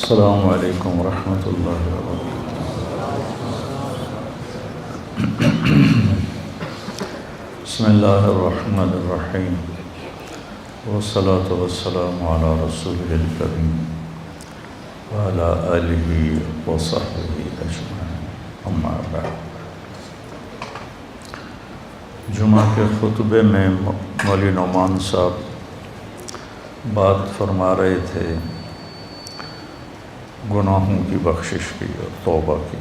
السلام علیکم ورحمۃ اللہ وبرکاتہ۔ بسم اللہ الرحمن الرحیم، والصلاة والسلام علی رسول الکریم وعلی آلہ وصحبہ اجمعین، اما بعد۔ جمعہ کے خطبے میں مولوی نعمان صاحب بات فرما رہے تھے گناہوں کی بخشش کی اور توبہ کی۔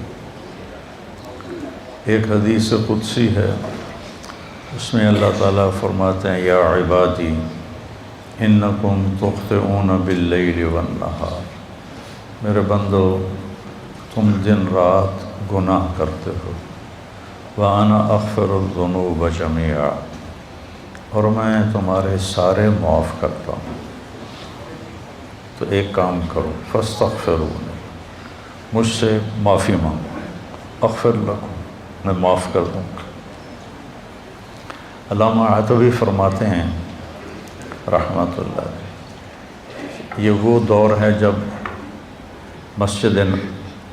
ایک حدیث قدسی ہے، اس میں اللہ تعالیٰ فرماتے ہیں یا عبادی انکم تخطئون باللیل والنہار، میرے بندو تم دن رات گناہ کرتے ہو، وَأَنَا أَغْفِرُ الذُّنُوبَ جَمِيعًا، اور میں تمہارے سارے معاف کرتا ہوں۔ تو ایک کام کرو، فاستغفرونی، مجھ سے معافی مانگو، اغفر لکم، میں معاف کر دوں گا۔ علامہ عتبی فرماتے ہیں رحمۃ اللہ علیہ، یہ وہ دور ہے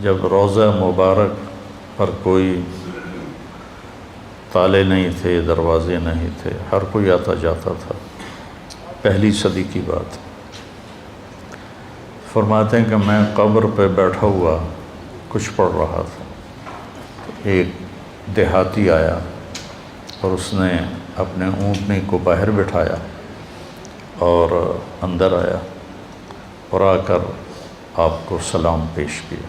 جب روضہ مبارک پر کوئی تالے نہیں تھے، دروازے نہیں تھے، ہر کوئی آتا جاتا تھا، پہلی صدی کی بات۔ فرماتے ہیں کہ میں قبر پہ بیٹھا ہوا کچھ پڑھ رہا تھا، ایک دیہاتی آیا اور اس نے اپنے اونٹنی کو باہر بٹھایا اور اندر آیا اور آ کر آپ کو سلام پیش کیا،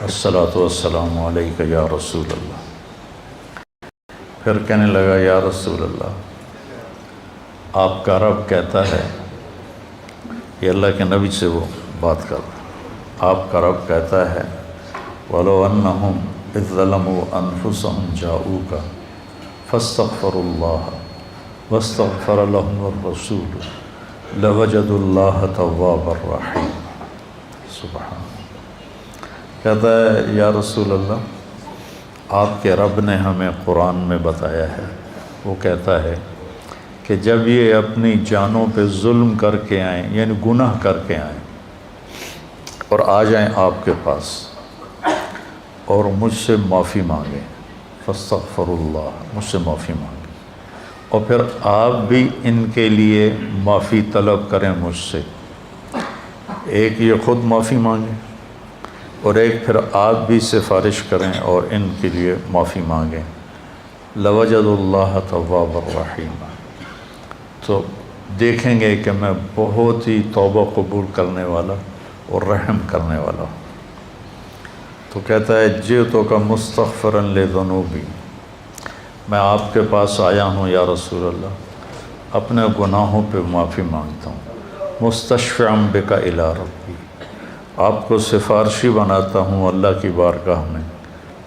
الصلاۃ والسلام علیک یا رسول اللہ۔ پھر کہنے لگا یا رسول اللہ، آپ کا رب کہتا ہے، یہ اللہ کے نبی سے وہ بات کر رہا ہے، آپ کا رب کہتا ہے وَلَوْ أَنَّهُمْ إِذْ ظَلَمُوا أَنفُسَهُمْ جَاءُوكَ فَاسْتَغْفَرُوا اللَّهَ وَاسْتَغْفَرَ لَهُمُ الرَّسُولُ لَوَجَدُوا اللَّهَ تَوَّابًا رَحِيمًا۔ سبحان، کہتا ہے یا رسول اللہ، آپ کے رب نے ہمیں قرآن میں بتایا ہے، وہ کہتا ہے کہ جب یہ اپنی جانوں پہ ظلم کر کے آئیں، یعنی گناہ کر کے آئیں اور آ جائیں آپ کے پاس اور مجھ سے معافی مانگیں، فاستغفر اللہ، مجھ سے معافی مانگیں، اور پھر آپ بھی ان کے لیے معافی طلب کریں مجھ سے، ایک یہ خود معافی مانگیں اور ایک پھر آپ بھی سفارش کریں اور ان کے لیے معافی مانگیں، لَوَجَدُوا اللَّهَ تَوَّابًا رَحِيمًا، تو دیکھیں گے کہ میں بہت ہی توبہ قبول کرنے والا اور رحم کرنے والا ہوں۔ تو کہتا ہے جئتک مستغفرا لذنوبی، میں آپ کے پاس آیا ہوں یا رسول اللہ، اپنے گناہوں پہ معافی مانگتا ہوں، مستشفعا بک الی ربی، آپ کو سفارشی بناتا ہوں اللہ کی بارگاہ میں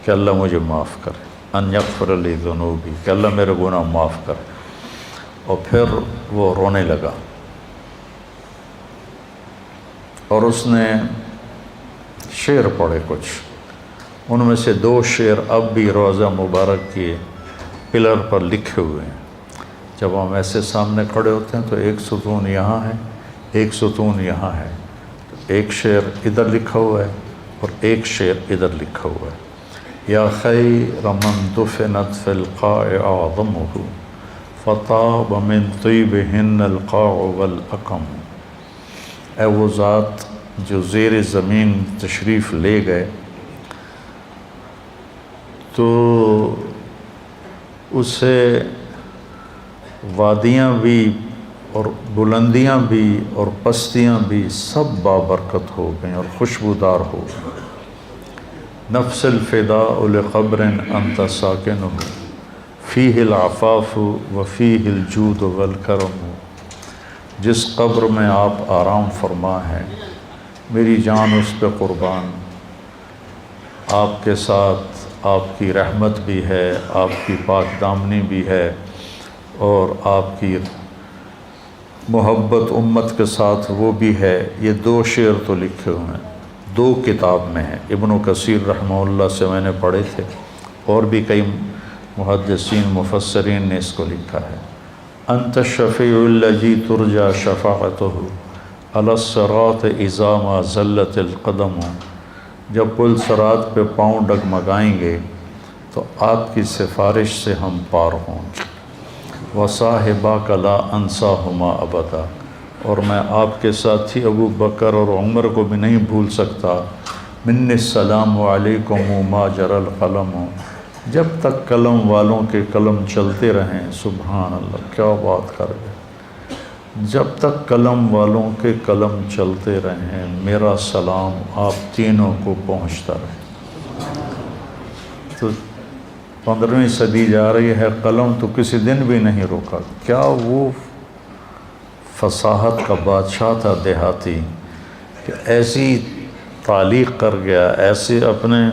کہ اللہ مجھے معاف کرے، ان یغفر لی ذنوبی، کہ اللہ میرے گناہ معاف کرے۔ اور پھر وہ رونے لگا اور اس نے شعر پڑھے کچھ، ان میں سے 2 شعر اب بھی روضہ مبارک کے پلر پر لکھے ہوئے ہیں۔ جب ہم ایسے سامنے کھڑے ہوتے ہیں تو ایک ستون یہاں ہے، ایک ستون یہاں ہے، ایک شعر ادھر لکھا ہوا ہے اور ایک شعر ادھر لکھا ہوا ہے، یا خیر من دفنت فی القاع اعظمہ فطاب من طیبہن القاع والاکم، اے وہ ذات جو زیر زمین تشریف لے گئے تو اسے وادیاں بھی اور بلندیاں بھی اور پستیاں بھی سب بابرکت ہو گئیں اور خوشبودار ہو گئیں۔ نفس الفداء لقبر انت ساکنہ فیہ العفاف وفیہ الجود والکرم، جس قبر میں آپ آرام فرما ہیں میری جان اس پہ قربان، آپ کے ساتھ آپ کی رحمت بھی ہے، آپ کی پاک دامنی بھی ہے، اور آپ کی محبت امت کے ساتھ وہ بھی ہے۔ یہ 2 شعر تو لکھے ہوئے ہیں، 2 کتاب میں ہیں، ابن کثیر رحمہ اللہ سے میں نے پڑھے تھے، اور بھی کئی محدثین مفسرین نے اس کو لکھا ہے۔ انت الشفیع الذی ترجى شفاعتہ علی الصراط اذا ما زلت القدم، جب پل صراط پہ پاؤں ڈگمگائیں گے تو آپ کی سفارش سے ہم پار ہوں گے۔ وصاحباک لا انساہما ابدا، اور میں آپ کے ساتھی ابو بکر اور عمر کو بھی نہیں بھول سکتا۔ من السلام علیکم ما جرى القلم، جب تک قلم والوں کے قلم چلتے رہیں۔ سبحان اللہ، کیا بات کر گئے۔ جب تک قلم والوں کے قلم چلتے رہیں میرا سلام آپ تینوں کو پہنچتا رہے۔ تو 15ویں صدی جا رہی ہے، قلم تو کسی دن بھی نہیں روکا۔ کیا وہ فصاحت کا بادشاہ تھا دیہاتی کہ ایسی تعلیق کر گیا، ایسے اپنے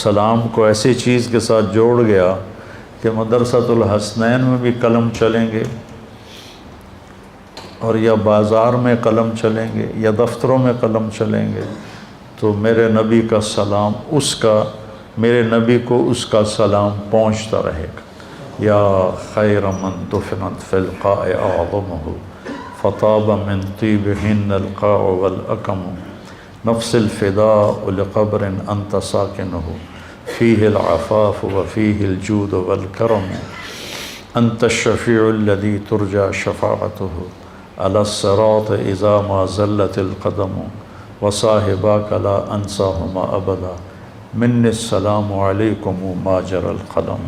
سلام کو ایسی چیز کے ساتھ جوڑ گیا کہ مدرسۃ الحسنین میں بھی قلم چلیں گے، اور یا بازار میں قلم چلیں گے یا دفتروں میں قلم چلیں گے، تو میرے نبی کا سلام میرے نبی کو اس کا سلام پہنچتا رہے گا۔ یا خیر من دفنت فی القاع اعظمہ فطاب من طیبہن القاع والاکم، نفس الفداء لقبر انت ساکنہ فیہ العفاف وفیہ الجود والکرم، انت الشفیع الذی ترجى شفاعتہ علی الصراط اذا ما زلت القدم، وصاحباک لا انساہما ابدا، من السلام علیکم ما جرى القلم۔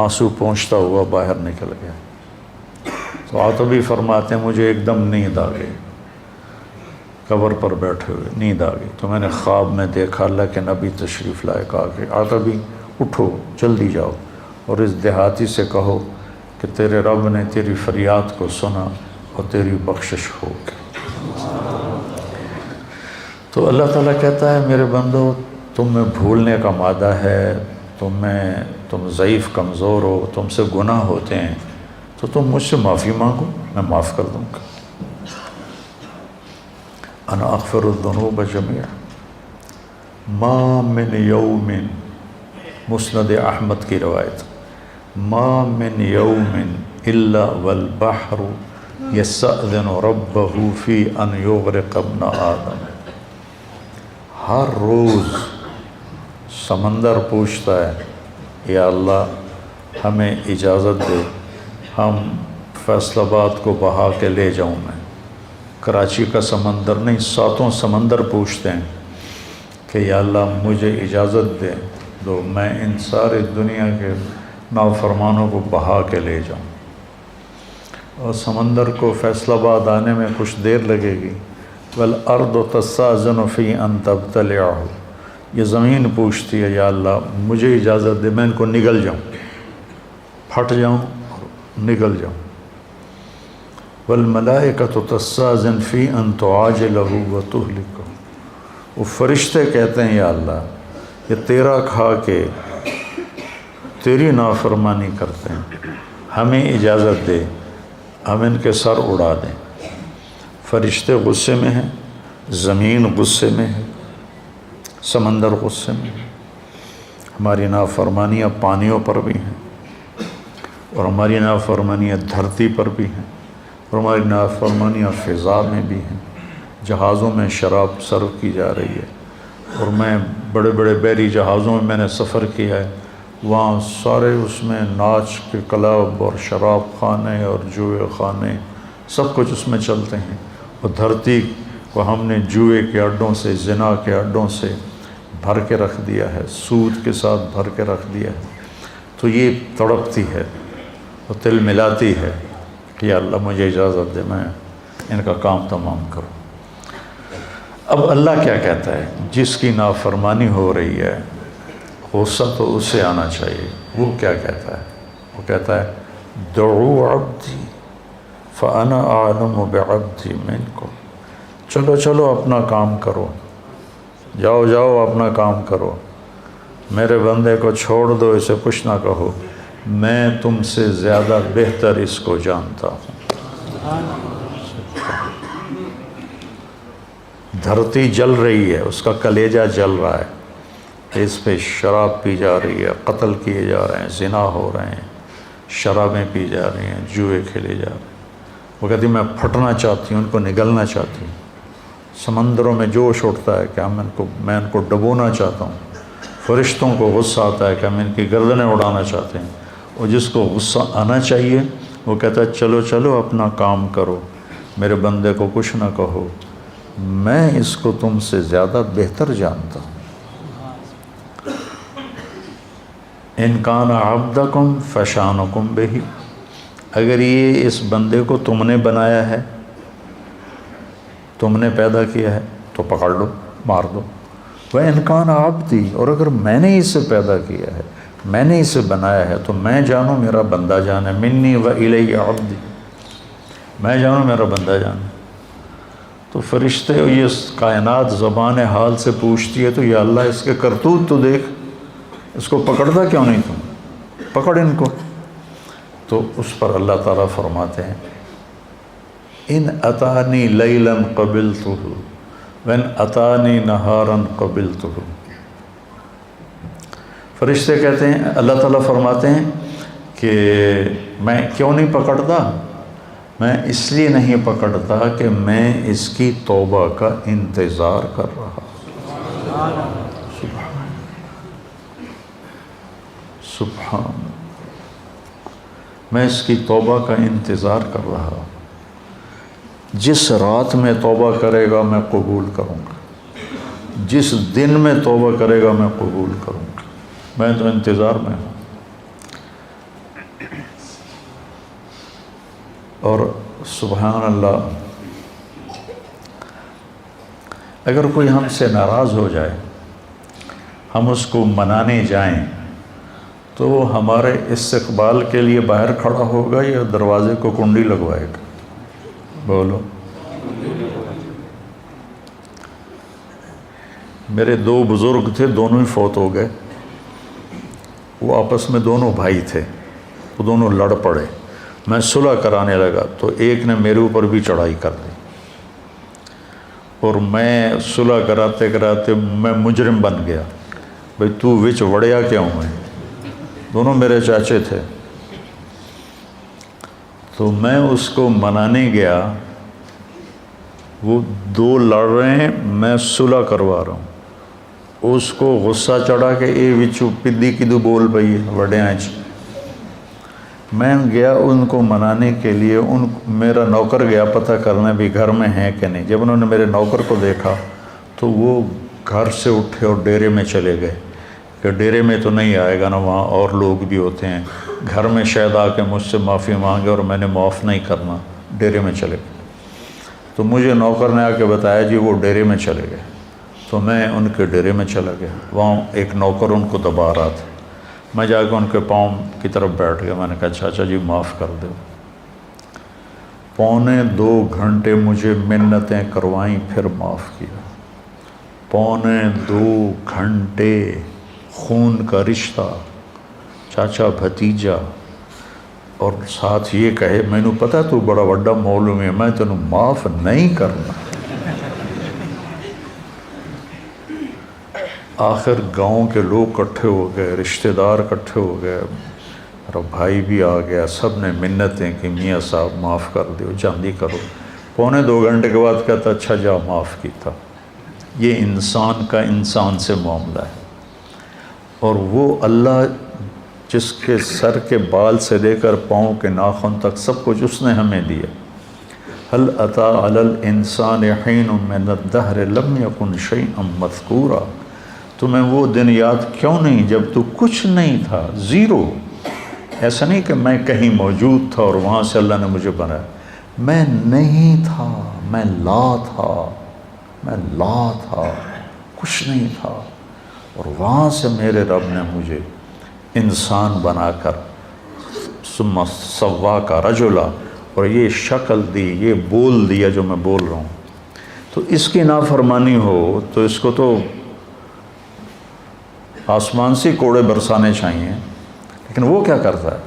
آنسو پہنچتا ہوا باہر نکل گیا۔ تو عاطبی فرماتے ہیں مجھے ایک دم نیند آ گئی، قبر پر بیٹھے ہوئے نیند آ گئی، تو میں نے خواب میں دیکھا اللہ کے نبی تشریف لائے، کہا کہ عاطبی اٹھو جلدی جاؤ اور اس دیہاتی سے کہو کہ تیرے رب نے تیری فریاد کو سنا اور تیری بخشش ہو گئی۔ تو اللہ تعالیٰ کہتا ہے میرے بندو تم میں بھولنے کا مادہ ہے، تم ضعیف کمزور ہو، تم سے گناہ ہوتے ہیں، تو تم مجھ سے معافی مانگو، میں معاف کر دوں گا۔ انا اغفر الذنوب جميعا ما من یوم، مسند احمد کی روایت، ما من یوم الا والبحر یستأذن ربہ فی ان یغرق ابن آدم، ہر روز سمندر پوچھتا ہے یا اللہ ہمیں اجازت دے، ہم فیصل آباد کو بہا کے لے جاؤں میں۔ کراچی کا سمندر نہیں، 7 سمندر پوچھتے ہیں کہ یا اللہ مجھے اجازت دے دو، میں ان سارے دنیا کے نافرمانوں کو بہا کے لے جاؤں۔ اور سمندر کو فیصل آباد آنے میں کچھ دیر لگے گی۔ والارض تستأذن فی ان تبتلعہ، یہ زمین پوچھتی ہے یا اللہ مجھے اجازت دے میں ان کو نگل جاؤں، پھٹ جاؤں نگل جاؤں۔ والملائکۃ تستأذن فی ان تعاجلہ وتہلکہ، وہ فرشتے کہتے ہیں یا اللہ یہ تیرا کھا کے تیری نافرمانی کرتے ہیں، ہمیں اجازت دے ہم ان کے سر اڑا دیں۔ فرشتے غصے میں ہیں، زمین غصے میں ہے، سمندر غصے میں ہے، ہماری نافرمانیاں پانیوں پر بھی ہیں، اور ہماری نافرمانیاں دھرتی پر بھی ہیں، اور ہماری نافرمانیاں فضا میں بھی ہیں۔ جہازوں میں شراب سرو کی جا رہی ہے، اور میں بڑے بڑے بحری جہازوں میں نے سفر کیا ہے، وہاں سارے اس میں ناچ کے کلب اور شراب خانے اور جوئے خانے سب کچھ اس میں چلتے ہیں، اور دھرتی کو ہم نے جوئے کے اڈوں سے، زنا کے اڈوں سے بھر کے رکھ دیا ہے، سود کے ساتھ بھر کے رکھ دیا ہے۔ تو یہ تڑپتی ہے اور تل ملاتی ہے کہ یا اللہ مجھے اجازت دے میں ان کا کام تمام کروں۔ اب اللہ کیا کہتا ہے؟ جس کی نافرمانی ہو رہی ہے غصہ تو اسے آنا چاہیے۔ وہ کیا کہتا ہے؟ وہ کہتا ہے دعوا عبدی فانا اعلم بعبدی منکم، چلو چلو اپنا کام کرو، جاؤ جاؤ اپنا کام کرو، میرے بندے کو چھوڑ دو، اسے کچھ نہ کہو، میں تم سے زیادہ بہتر اس کو جانتا ہوں۔ دھرتی جل رہی ہے، اس کا کلیجہ جل رہا ہے، اس پہ شراب پی جا رہی ہے، قتل کیے جا رہے ہیں، زنا ہو رہے ہیں، شرابیں پی جا رہی ہیں، جوئے کھیلے جا رہے ہیں۔ وہ کہتی میں پھٹنا چاہتی ہوں، ان کو نگلنا چاہتی ہوں، سمندروں میں جوش اٹھتا ہے کہ میں ان کو ڈبونا چاہتا ہوں، فرشتوں کو غصہ آتا ہے کہ ہم ان کی گردنیں اڑانا چاہتے ہیں، اور جس کو غصہ آنا چاہیے وہ کہتا ہے چلو چلو اپنا کام کرو، میرے بندے کو کچھ نہ کہو، میں اس کو تم سے زیادہ بہتر جانتا ہوں۔ ان کان عبدکم فشانکم بہ، اگر یہ اس بندے کو تم نے بنایا ہے، تم نے پیدا کیا ہے تو پکڑ لو، مار دو۔ وَإِنْ كَانَ عَبْدِي، اور اگر میں نے اسے پیدا کیا ہے، میں نے اسے بنایا ہے تو میں جانوں میرا بندہ جانے، منی وَإِلَيَّ عَبْدِي، میں جانوں میرا بندہ جانے۔ تو فرشتے یہ کائنات زبان حال سے پوچھتی ہے تو یا اللہ اس کے کرتوت تو دیکھ، اس کو پکڑتا کیوں نہیں تم، پکڑ ان کو۔ تو اس پر اللہ تعالیٰ فرماتے ہیں ان اتانی لیلا قبلتہ وان اتانی نہارا قبلتہ۔ فرشتے کہتے ہیں، اللہ تعالیٰ فرماتے ہیں کہ میں کیوں نہیں پکڑتا، میں اس لیے نہیں پکڑتا کہ میں اس کی توبہ کا انتظار کر رہا۔ سبحان، میں اس کی توبہ کا انتظار کر رہا۔ جس رات میں توبہ کرے گا میں قبول کروں گا، جس دن میں توبہ کرے گا میں قبول کروں گا، میں تو انتظار میں ہوں۔ اور سبحان اللہ، اگر کوئی ہم سے ناراض ہو جائے، ہم اس کو منانے جائیں تو وہ ہمارے استقبال کے لیے باہر کھڑا ہوگا یا دروازے کو کنڈی لگوائے گا؟ بولو۔ میرے دو بزرگ تھے، دونوں ہی فوت ہو گئے، وہ آپس میں دونوں بھائی تھے، وہ دونوں لڑ پڑے، میں صلح کرانے لگا تو ایک نے میرے اوپر بھی چڑھائی کر دی، اور میں صلح کراتے کراتے میں مجرم بن گیا، بھئی تو وچ وڑیا کیوں ہے؟ دونوں میرے چاچے تھے۔ تو میں اس کو منانے گیا، وہ دو لڑ رہے ہیں، میں صلح کروا رہا ہوں، اس کو غصہ چڑھا کہ اے وچو پدی کدو بول پئی وڈیاں چ۔ میں گیا ان کو منانے کے لیے، میرا نوکر گیا پتہ کرنے بھی گھر میں ہیں کہ نہیں۔ جب انہوں نے میرے نوکر کو دیکھا تو وہ گھر سے اٹھے اور ڈیرے میں چلے گئے کہ ڈیرے میں تو نہیں آئے گا نا، وہاں اور لوگ بھی ہوتے ہیں، گھر میں شاید آ کے مجھ سے معافی مانگے اور میں نے معاف نہیں کرنا، ڈیرے میں چلے گئے۔ تو مجھے نوکر نے آ کے بتایا جی وہ ڈیرے میں چلے گئے، تو میں ان کے ڈیرے میں چلا گیا، وہاں ایک نوکر ان کو دبا رہا تھا، میں جا کے ان کے پاؤں کی طرف بیٹھ گیا، میں نے کہا چاچا جی معاف کر دو۔ 2.25 گھنٹے مجھے منتیں کروائیں، پھر معاف کیا۔ 2.25 گھنٹے خون کا رشتہ، چاچا بھتیجا، اور ساتھ یہ کہے میں نے پتا تو بڑا وڈا مولوی ہے، میں تینوں معاف نہیں کرنا۔ آخر گاؤں کے لوگ کٹھے ہو گئے، رشتہ دار کٹھے ہو گئے، میرا بھائی بھی آ گیا، سب نے منتیں کہ میاں صاحب معاف کر دیو، جلدی کرو۔ 2.25 گھنٹے کے بعد کہتا اچھا جا معاف کیتا۔ یہ انسان کا انسان سے معاملہ ہے، اور وہ اللہ جس کے سر کے بال سے لے کر پاؤں کے ناخن تک سب کچھ اس نے ہمیں دیا۔ هل اتى على الانسان حين من الدهر لم يكن شيئا مذكورا، تمہیں وہ دن یاد کیوں نہیں جب تو کچھ نہیں تھا، زیرو۔ ایسا نہیں کہ میں کہیں موجود تھا اور وہاں سے اللہ نے مجھے بنایا، میں نہیں تھا، میں لا تھا، میں لا تھا، کچھ نہیں تھا، اور وہاں سے میرے رب نے مجھے انسان بنا کر ثم سواک رجلا، اور یہ شکل دی، یہ بول دیا جو میں بول رہا ہوں۔ تو اس کی نافرمانی ہو تو اس کو تو آسمان سے کوڑے برسانے چاہیے، لیکن وہ کیا کرتا ہے؟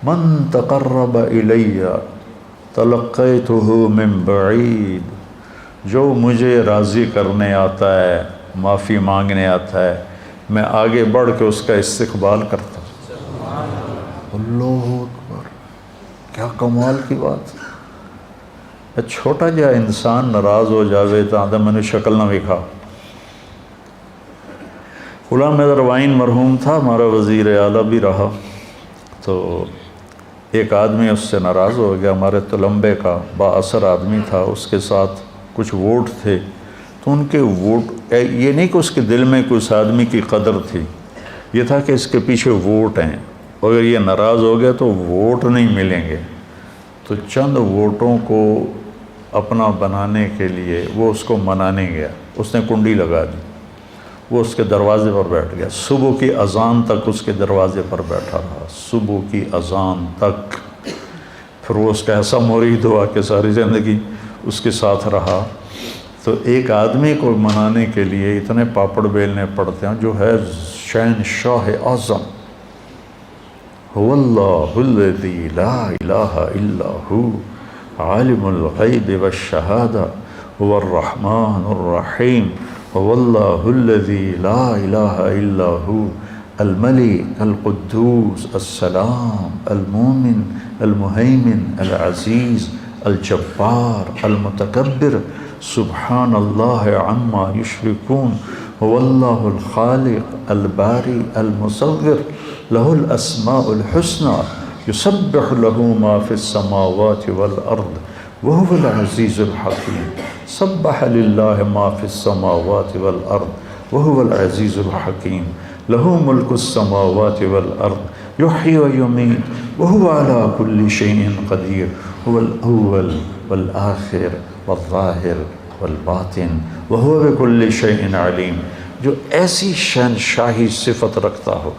من تقرب الی تلقیتہ من بعید، جو مجھے راضی کرنے آتا ہے، معافی مانگنے آتا ہے، میں آگے بڑھ کے اس کا استقبال کرتا ہوں۔ اللہ اکبر، کیا کمال کی بات! چھوٹا جا انسان ناراض ہو جاوے تو آدھا میں نے شکل نہ وکھا۔ غلام حیدر وائن مرحوم تھا، ہمارا وزیر اعلیٰ بھی رہا، تو ایک آدمی اس سے ناراض ہو گیا، ہمارے تلمبے کا با اثر آدمی تھا، اس کے ساتھ کچھ ووٹ تھے، تو ان کے ووٹ، یہ نہیں کہ اس کے دل میں کوئی اس آدمی کی قدر تھی، یہ تھا کہ اس کے پیچھے ووٹ ہیں، اگر یہ ناراض ہو گیا تو ووٹ نہیں ملیں گے، تو چند ووٹوں کو اپنا بنانے کے لیے وہ اس کو منانے گیا، اس نے کنڈی لگا دی، وہ اس کے دروازے پر بیٹھ گیا، صبح کی اذان تک اس کے دروازے پر بیٹھا رہا، صبح کی اذان تک، پھر وہ اس کا ایسا مرید ہوا کہ ساری زندگی اس کے ساتھ رہا۔ تو ایک آدمی کو منانے کے لیے اتنے پاپڑ بیلنے پڑتے ہیں، جو ہے شہنشاہ اعظم، هو اللہ الذی لا الہ الا ہو عالم الغیب والشہادہ هو الرحمن الرحیم هو اللہ الذی لا الہ الا ہو الملک القدوس السلام المومن المہیمن العزیز الجبار المتکبر سبحان اللہ عما یشرکون هو اللہ الخالق الباری المصور له الاسماء الحسنى يسبح له ما في السماوات والارض وهو العزيز الحكيم سبح لله ما في السماوات والارض وهو العزيز الحكيم له ملك السماوات والارض يحيي ويميت وهو على كل شيء قدير هو الاول والآخر والظاہر والباطن وهو بكل شيء علیم۔ جو ایسی شہنشاہی صفت رکھتا ہو،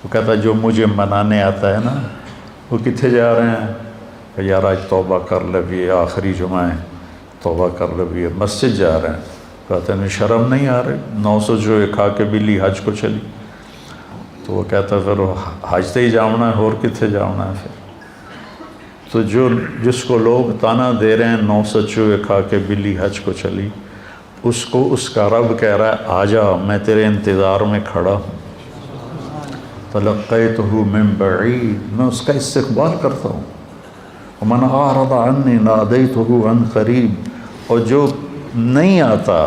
وہ کہتا ہے جو مجھے منانے آتا ہے نا، وہ کتنے جا رہے ہیں کہ یار آج توبہ کر لے بھی، آخری جمعہ ہے، توبہ کر لے بھی، مسجد جا رہے ہیں، کہتے ہیں شرم نہیں آ رہی، 900 جو کھا کے بلی حج کو چلی، تو وہ کہتا ہے پھر حج تے ہی جاؤنا ہے، اور کتنے جاؤنا ہے پھر؟ تو جس کو لوگ تانا دے رہے ہیں 900 چوہے کھا کے بلی حج کو چلی، اس کو اس کا رب کہہ رہا ہے آجا، میں تیرے انتظار میں کھڑا ہوں، تلقیتہ من بعید، میں اس کا استقبال کرتا ہوں، ومن اعرض عنی نادیتہ عن قریب، اور جو نہیں آتا،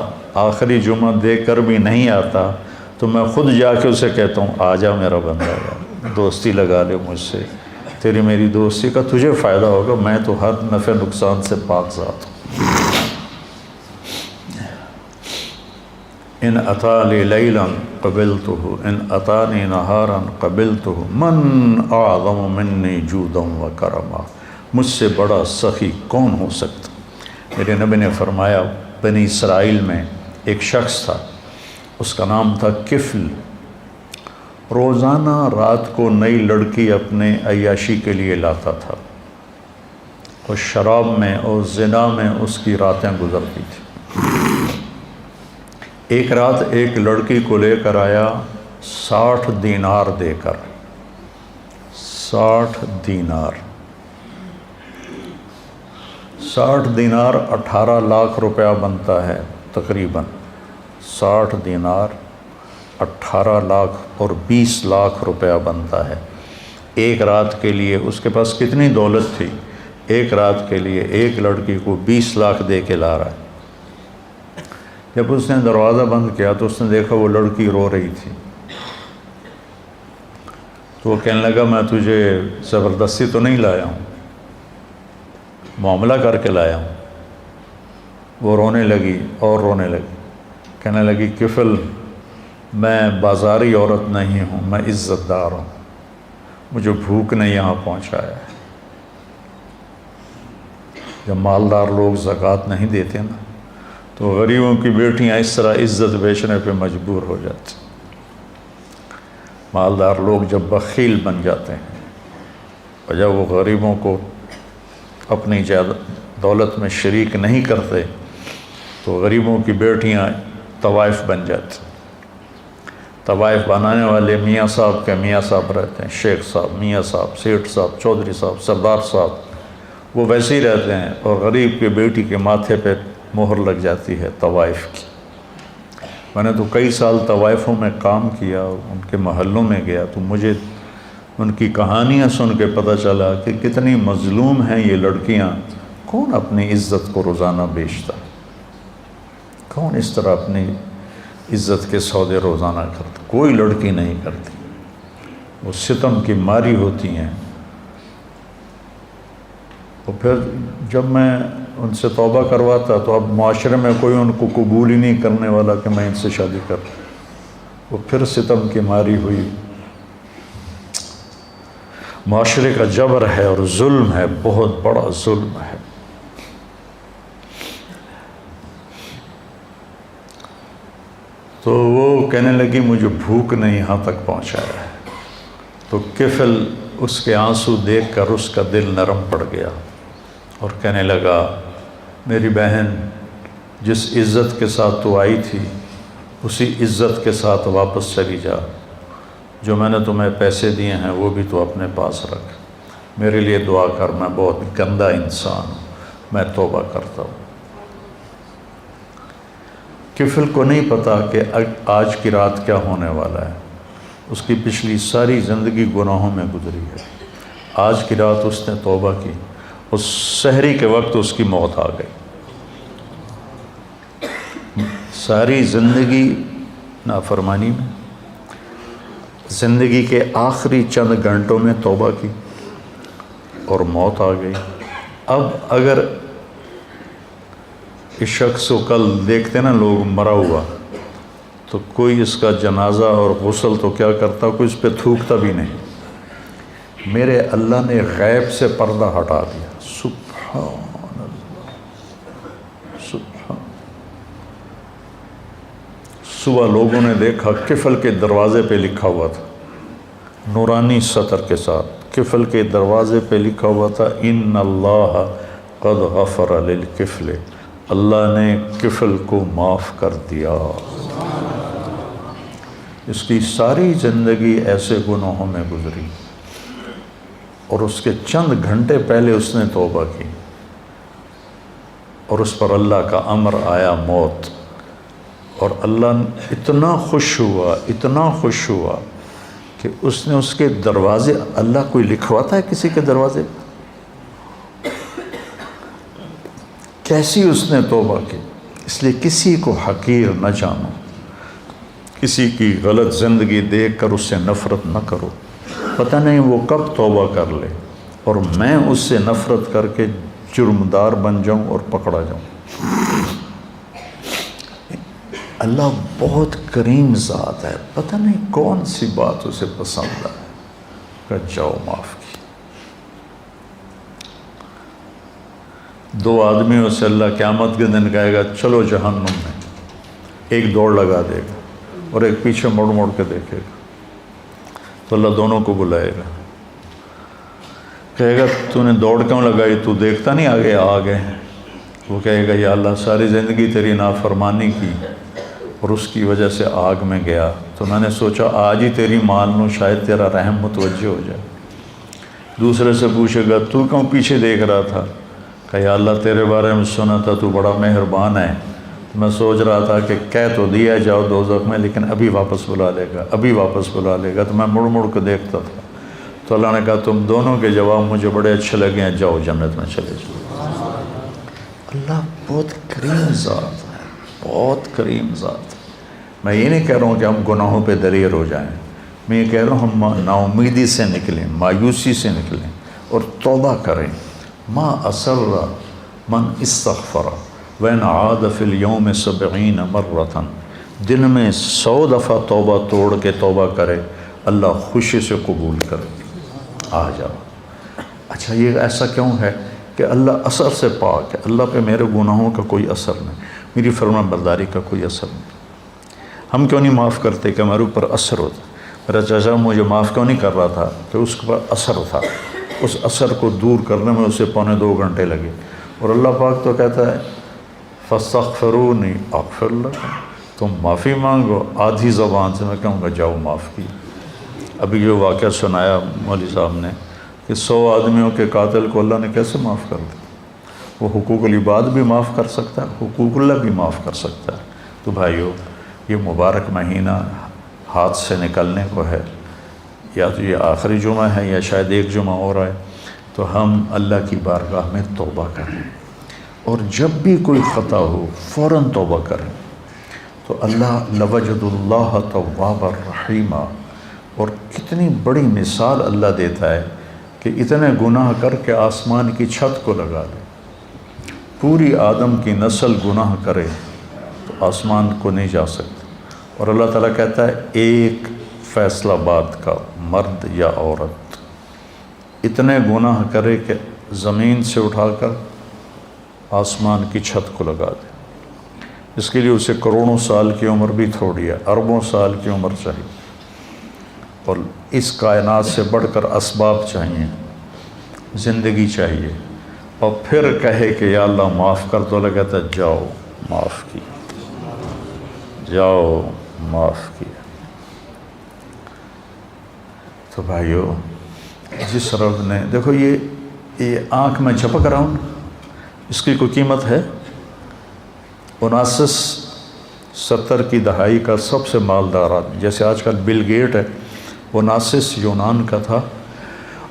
آخری جمعہ دے کر بھی نہیں آتا، تو میں خود جا کے اسے کہتا ہوں آجا میرا بندہ، دوستی لگا لے مجھ سے، تیری میری دوستی کا تجھے فائدہ ہوگا، میں تو ہر نفع نقصان سے پاک ذات ہوں۔ ان اتانی لیلا قبلتہ ان اتانی نہارا قبلتہ من اعظم منی جودا و کرما، مجھ سے بڑا سخی کون ہو سکتا؟ میرے نبی نے فرمایا بنی اسرائیل میں ایک شخص تھا، اس کا نام تھا کفل، روزانہ رات کو نئی لڑکی اپنے عیاشی کے لیے لاتا تھا، اور شراب میں اور زنا میں اس کی راتیں گزرتی تھیں۔ ایک رات ایک لڑکی کو لے کر آیا 60 دینار دے کر، 60 دینار، 60 دینار 18 لاکھ روپیہ بنتا ہے تقریباً، 60 دینار 18 لاکھ اور 20 لاکھ روپیہ بنتا ہے ایک رات کے لیے۔ اس کے پاس کتنی دولت تھی، ایک رات کے لیے ایک لڑکی کو 20 لاکھ دے کے لا رہا ہے۔ جب اس نے دروازہ بند کیا تو اس نے دیکھا وہ لڑکی رو رہی تھی، تو وہ کہنے لگا میں تجھے زبردستی تو نہیں لایا ہوں، معاملہ کر کے لایا ہوں۔ وہ رونے لگی اور رونے لگی، کہنے لگی کفل میں بازاری عورت نہیں ہوں، میں عزت دار ہوں، مجھے بھوک نے یہاں پہنچایا ہے۔ جب مالدار لوگ زکوٰۃ نہیں دیتے نا، تو غریبوں کی بیٹیاں اس طرح عزت بیچنے پہ مجبور ہو جاتی۔ مالدار لوگ جب بخیل بن جاتے ہیں اور جب وہ غریبوں کو اپنی دولت میں شریک نہیں کرتے، تو غریبوں کی بیٹیاں طوائف بن جاتی۔ طوائف بنانے والے میاں صاحب کے میاں صاحب رہتے ہیں، شیخ صاحب، میاں صاحب، سیٹھ صاحب، چودھری صاحب، سردار صاحب، وہ ویسے ہی رہتے ہیں، اور غریب کی بیٹی کے ماتھے پہ مہر لگ جاتی ہے طوائف کی۔ میں نے تو کئی سال طوائفوں میں کام کیا، ان کے محلوں میں گیا، تو مجھے ان کی کہانیاں سن کے پتہ چلا کہ کتنی مظلوم ہیں یہ لڑکیاں کون اپنی عزت کو روزانہ بیچتا؟ کون اس طرح اپنی عزت کے سودے روزانہ کرتا؟ کوئی لڑکی نہیں کرتی، وہ ستم کی ماری ہوتی ہیں۔ اور پھر جب میں ان سے توبہ کرواتا تو اب معاشرے میں کوئی ان کو قبول ہی نہیں کرنے والا کہ میں ان سے شادی کروں، وہ پھر ستم کی ماری ہوئی۔ معاشرے کا جبر ہے اور ظلم ہے، بہت بڑا ظلم ہے۔ تو وہ کہنے لگی مجھے بھوک نے یہاں تک پہنچایا ہے۔ تو کفل اس کے آنسو دیکھ کر اس کا دل نرم پڑ گیا اور کہنے لگا میری بہن، جس عزت کے ساتھ تو آئی تھی اسی عزت کے ساتھ واپس چلی جا، جو میں نے تمہیں پیسے دیے ہیں وہ بھی تو اپنے پاس رکھ، میرے لیے دعا کر، میں بہت گندا انسان ہوں، میں توبہ کرتا ہوں۔ کفل کو نہیں پتا کہ آج کی رات کیا ہونے والا ہے، اس کی پچھلی ساری زندگی گناہوں میں گزری ہے۔ آج کی رات اس نے توبہ کی، اس سحری کے وقت اس کی موت آ گئی۔ ساری زندگی نافرمانی میں، زندگی کے آخری چند گھنٹوں میں توبہ کی اور موت آ گئی۔ اب اگر اس شخص کو کل دیکھتے نا لوگ مرا ہوا، تو کوئی اس کا جنازہ اور غسل تو کیا کرتا، کوئی اس پہ تھوکتا بھی نہیں۔ میرے اللہ نے غیب سے پردہ ہٹا دیا، سبحان اللہ، سبحان۔ صبح لوگوں نے دیکھا کفل کے دروازے پہ لکھا ہوا تھا، نورانی سطر کے ساتھ کفل کے دروازے پہ لکھا ہوا تھا ان اللہ قد غفر للکفل، اللہ نے کفل کو معاف کر دیا۔ اس کی ساری زندگی ایسے گناہوں میں گزری اور اس کے چند گھنٹے پہلے اس نے توبہ کی اور اس پر اللہ کا امر آیا موت، اور اللہ اتنا خوش ہوا، اتنا خوش ہوا کہ اس نے اس کے دروازے، اللہ کوئی لکھواتا ہے کسی کے دروازے؟ کیسی اس نے توبہ کی۔ اس لیے کسی کو حقیر نہ جانو، کسی کی غلط زندگی دیکھ کر اس سے نفرت نہ کرو، پتہ نہیں وہ کب توبہ کر لے اور میں اس سے نفرت کر کے جرمدار بن جاؤں اور پکڑا جاؤں۔ اللہ بہت کریم ذات ہے، پتہ نہیں کون سی بات اسے پسند ہے کہ جاؤ معاف کی۔ دو آدمیوں سے اللہ قیامت کے دن کہے گا چلو جہنم میں، ایک دوڑ لگا دے گا اور ایک پیچھے مڑ مڑ کے دیکھے گا، تو اللہ دونوں کو بلائے گا، کہے گا تو نے دوڑ کیوں لگائی، تو دیکھتا نہیں آگے آگے؟ وہ کہے گا یا اللہ ساری زندگی تیری نافرمانی کی اور اس کی وجہ سے آگ میں گیا، تو میں نے سوچا آج ہی تیری مان لوں، شاید تیرا رحم متوجہ ہو جائے۔ دوسرے سے پوچھے گا تو کیوں پیچھے دیکھ رہا تھا، کہ یا اللہ تیرے بارے میں سنا تھا تو بڑا مہربان ہے، میں سوچ رہا تھا کہ کہہ تو دیا جاؤ دوزخ میں لیکن ابھی واپس بلا لے گا، ابھی واپس بلا لے گا، تو میں مڑ مڑ کے دیکھتا تھا۔ تو اللہ نے کہا تم دونوں کے جواب مجھے بڑے اچھے لگے ہیں، جاؤ جنت میں چلے جاؤ۔ اللہ بہت کریم ذات ہے، بہت کریم ذات ہے۔ میں یہ نہیں کہہ رہا ہوں کہ ہم گناہوں پہ دلیر ہو جائیں، میں یہ کہہ رہا ہوں ہم نا امیدی سے نکلیں، مایوسی سے نکلیں اور توبہ کریں۔ ما اسر من استغفر وین عاد فی اليوم 70 مرۃ، دن میں 100 دفعہ توبہ توڑ کے توبہ کرے، اللہ خوشی سے قبول کرے۔ آ جاؤ۔ اچھا یہ ایسا کیوں ہے کہ اللہ اثر سے پاک ہے، اللہ پہ میرے گناہوں کا کوئی اثر نہیں، میری فرما برداری کا کوئی اثر نہیں۔ ہم کیوں نہیں معاف کرتے کہ ہمارے اوپر اثر ہوتا؟ میرا چچا مجھے معاف کیوں نہیں کر رہا تھا کہ اس کے پر اثر تھا، اس اثر کو دور کرنے میں اسے 2.25 گھنٹے لگے، اور اللہ پاک تو کہتا ہے فاستغفرونی اغفر لکم، تم معافی مانگو، آدھی زبان سے میں کہوں گا جاؤ معاف کی۔ ابھی جو واقعہ سنایا مولوی صاحب نے کہ 100 آدمیوں کے قاتل کو اللہ نے کیسے معاف کر دیا، وہ حقوق العباد بھی معاف کر سکتا ہے، حقوق اللہ بھی معاف کر سکتا ہے۔ تو بھائیو یہ مبارک مہینہ ہاتھ سے نکلنے کو ہے، یا تو یہ آخری جمعہ ہے یا شاید ایک جمعہ اور آئے، تو ہم اللہ کی بارگاہ میں توبہ کریں۔ اور جب بھی کوئی خطا ہو فوراً توبہ کریں تو اللہ لوجد اللہ تواب الرحیم، اور کتنی بڑی مثال اللہ دیتا ہے کہ اتنے گناہ کر کے آسمان کی چھت کو لگا لے، پوری آدم کی نسل گناہ کرے تو آسمان کو نہیں جا سکتے، اور اللہ تعالیٰ کہتا ہے ایک فیصلہ بات کا مرد یا عورت اتنے گناہ کرے کہ زمین سے اٹھا کر آسمان کی چھت کو لگا دے، اس کے لیے اسے کروڑوں سال کی عمر بھی تھوڑی ہے، اربوں سال کی عمر چاہیے، اور اس کائنات سے بڑھ کر اسباب چاہیے، زندگی چاہیے، اور پھر کہے کہ یا اللہ معاف کر، تو اللہ کہتا ہے جاؤ معاف کیا، جاؤ معاف کیا۔ تو بھائیو، جس رب نے دیکھو یہ آنکھ میں جھپک رہا ہوں، اس کی کوئی قیمت ہے؟ 1970 کی دہائی کا سب سے مالدار آدمی، جیسے آج کل بل گیٹ ہے، 19 یونان کا تھا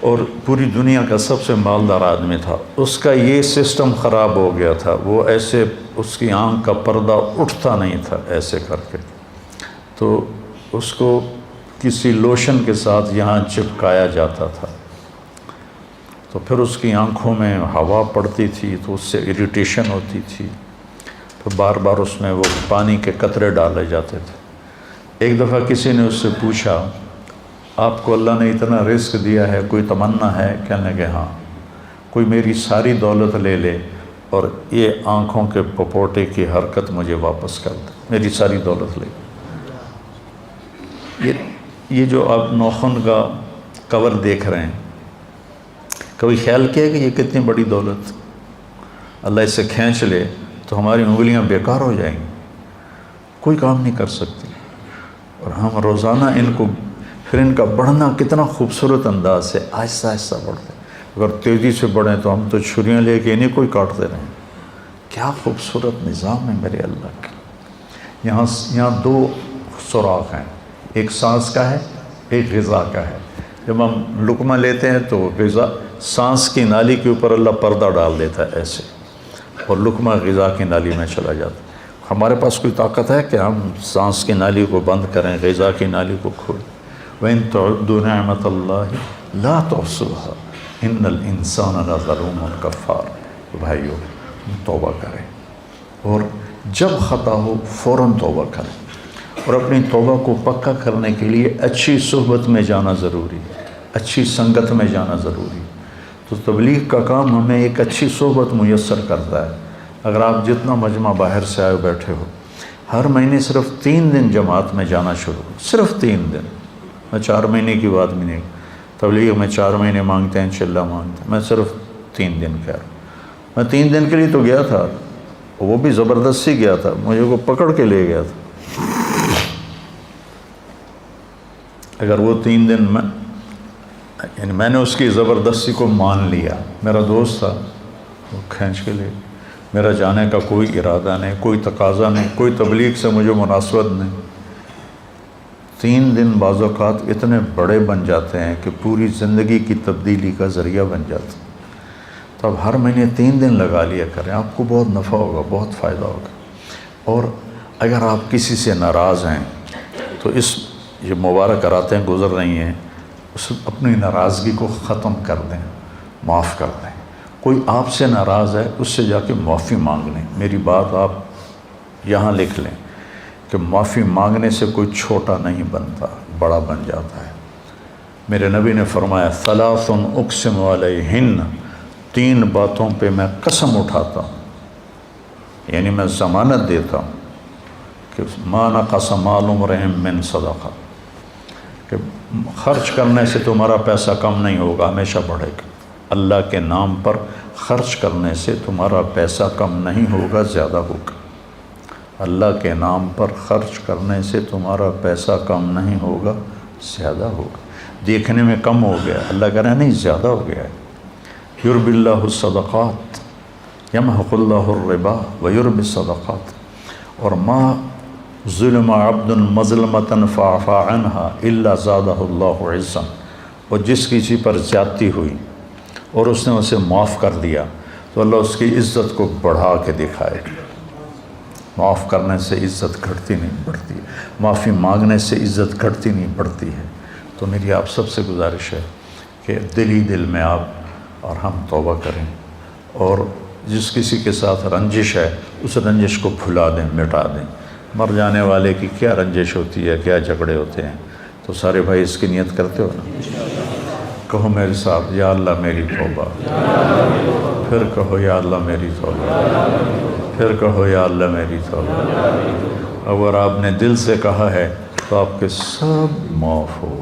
اور پوری دنیا کا سب سے مالدار آدمی تھا، اس کا یہ سسٹم خراب ہو گیا تھا، وہ ایسے اس کی آنکھ کا پردہ اٹھتا نہیں تھا ایسے کر کے، تو اس کو کسی لوشن کے ساتھ یہاں چپکایا جاتا تھا، تو پھر اس کی آنکھوں میں ہوا پڑتی تھی تو اس سے اریٹیشن ہوتی تھی، پھر بار بار اس میں وہ پانی کے قطرے ڈالے جاتے تھے۔ ایک دفعہ کسی نے اس سے پوچھا آپ کو اللہ نے اتنا رزق دیا ہے، کوئی تمنا ہے؟ کہنے کہ ہاں، کوئی میری ساری دولت لے لے اور یہ آنکھوں کے پپوٹے کی حرکت مجھے واپس کر دے، میری ساری دولت لے۔ یہ جو آپ ناخن کا کور دیکھ رہے ہیں، کبھی خیال کیا کہ یہ کتنی بڑی دولت، اللہ اسے کھینچ لے تو ہماری انگلیاں بیکار ہو جائیں گی، کوئی کام نہیں کر سکتی، اور ہم روزانہ ان کو، پھر ان کا بڑھنا کتنا خوبصورت انداز سے آہستہ آہستہ بڑھتے ہیں، اگر تیزی سے بڑھیں تو ہم تو چھریاں لے کے انہیں کوئی کاٹتے رہیں۔ کیا خوبصورت نظام ہے میرے اللہ کا۔ یہاں 2 سوراخ ہیں، ایک سانس کا ہے، ایک غذا کا ہے۔ جب ہم لقمہ لیتے ہیں تو غذا سانس کی نالی کے اوپر اللہ پردہ ڈال دیتا ہے ایسے، اور لقمہ غذا کی نالی میں چلا جاتا ہے۔ ہمارے پاس کوئی طاقت ہے کہ ہم سانس کی نالی کو بند کریں، غذا کی نالی کو کھولیں؟ وَإِن تَعُدُّوا نِعْمَةَ اللَّهِ لَا تُحْصُوهَا إِنَّ الْإِنسَانَ لَظَلُومٌ كَفَّارٌ۔ بھائیو، توبہ کریں، اور جب خطا ہو فوراً توبہ کریں، اور اپنی توبہ کو پکا کرنے کے لیے اچھی صحبت میں جانا ضروری ہے، اچھی سنگت میں جانا ضروری ہے۔ تو تبلیغ کا کام ہمیں ایک اچھی صحبت میسر کرتا ہے۔ اگر آپ جتنا مجمع باہر سے آئے بیٹھے ہو، ہر مہینے صرف 3 دن جماعت میں جانا شروع، صرف 3 دن، میں 4 مہینے کی بات بھی نہیں، تبلیغ میں 4 مہینے مانگتے ہیں، چلہ مانگتے ہیں، میں صرف 3 دن کہہ رہا ہوں۔ میں 3 دن کے لیے تو گیا تھا، وہ بھی زبردستی گیا تھا، مجھے کو پکڑ کے لے گیا تھا۔ اگر وہ 3 دن میں نے اس کی زبردستی کو مان لیا، میرا دوست تھا، وہ کھینچ کے لے، میرا جانے کا کوئی ارادہ نہیں، کوئی تقاضا نہیں، کوئی تبلیغ سے مجھے مناسبت نہیں۔ 3 دن بعض اوقات اتنے بڑے بن جاتے ہیں کہ پوری زندگی کی تبدیلی کا ذریعہ بن جاتے ہیں۔ تو اب ہر مہینے 3 دن لگا لیا کریں، آپ کو بہت نفع ہوگا، بہت فائدہ ہوگا۔ اور اگر آپ کسی سے ناراض ہیں تو یہ مبارک راتیں گزر رہی ہیں، اپنی ناراضگی کو ختم کر دیں، معاف کر دیں۔ کوئی آپ سے ناراض ہے، اس سے جا کے معافی مانگ لیں۔ میری بات آپ یہاں لکھ لیں کہ معافی مانگنے سے کوئی چھوٹا نہیں بنتا، بڑا بن جاتا ہے۔ میرے نبی نے فرمایا ثلاث اقسم علیہن، 3 باتوں پہ میں قسم اٹھاتا ہوں، یعنی میں ضمانت دیتا ہوں کہ ما نقص مال امرئ من صدقہ، کہ خرچ کرنے سے تمہارا پیسہ کم نہیں ہوگا، ہمیشہ بڑھے گا۔ اللہ کے نام پر خرچ کرنے سے تمہارا پیسہ کم نہیں ہوگا، زیادہ ہوگا۔ اللہ کے نام پر خرچ کرنے سے تمہارا پیسہ کم نہیں ہوگا، زیادہ ہوگا۔ دیکھنے میں کم ہو گیا، اللہ کہہ رہا ہے نہیں، زیادہ ہو گیا ہے۔ یربی اللہ الصدقات یمحق اللہ الربا ویربی الصدقات، اور ما ظلم عبد مظلمۃ فاعفى عنها الا زادہ اللہ عزا، اور جس کسی پر زیادتی ہوئی اور اس نے اسے معاف کر دیا تو اللہ اس کی عزت کو بڑھا کے دکھائے گا۔ معاف کرنے سے عزت گھٹتی نہیں بڑھتی، معافی مانگنے سے عزت گھٹتی نہیں بڑھتی ہے۔ تو میری آپ سب سے گزارش ہے کہ دل ہی دل میں آپ اور ہم توبہ کریں، اور جس کسی کے ساتھ رنجش ہے اس رنجش کو بھلا دیں، مٹا دیں۔ مر جانے والے کی کیا رنجش ہوتی ہے، کیا جھگڑے ہوتے ہیں، تو سارے بھائی اس کی نیت کرتے ہو نا؟ کہو میرے ساتھ، یا اللہ میری توبہ، پھر کہو یا اللہ میری توبہ، پھر کہو یا اللہ میری توبہ۔ اگر آپ نے دل سے کہا ہے تو آپ کے سب معاف ہو۔